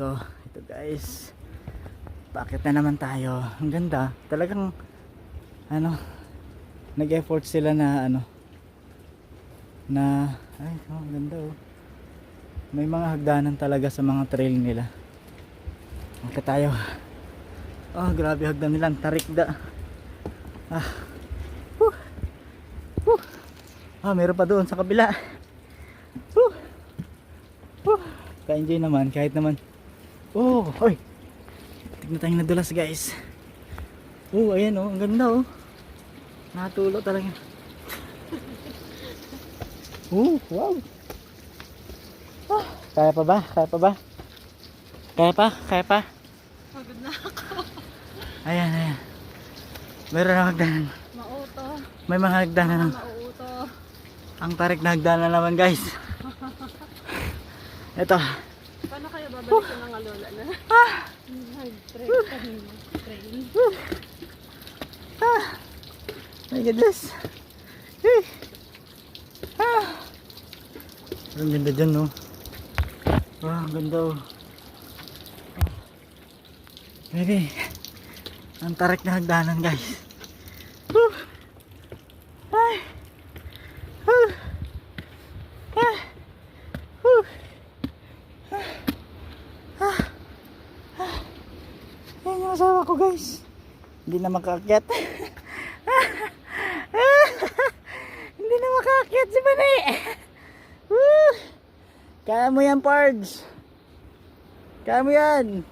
ito guys. Bakit na naman tayo? Ang ganda. Talagang ano, nag-effort sila na ano na ay, oh, ang ganda oh. May mga hagdanan talaga sa mga trail nila. Bakit tayo? Oh, grabe hagdan nila, tarik da. Ah. Woo. Woo. Ah, meron pa doon sa kabila. Woo. Woo. Ka-enjoy naman kahit naman. Oh, hoy. Tignan tayong nadulas guys. Oh, ayan oh, ang ganda oh. Natulo talaga. Oh, wow. Ah, kaya pa ba? Kaya pa ba? Kaya pa? Kaya pa? Pagod na ako. Ayan, ayan. Meron na hagdanan. Mauto. May mga hagdanan. Mauto. Ang tarik na hagdanan naman guys. Ito. Paano kayo babalik ng alola na? Nag-trail kami. Trail. Ah. My goodness. Eh. Ah. Ang ganda dyan no. Ah, ang ganda oh. Baby. Ang tarik na hagdanan guys. Woo. Ay. Woo. Ah. Woo. Ah. Ah. Ah. Yan yung asawa ko guys. Hindi na makaakyat. Hindi na makaakyat si Bani. Woo. Kaya mo yan, Pards. Kaya mo yan.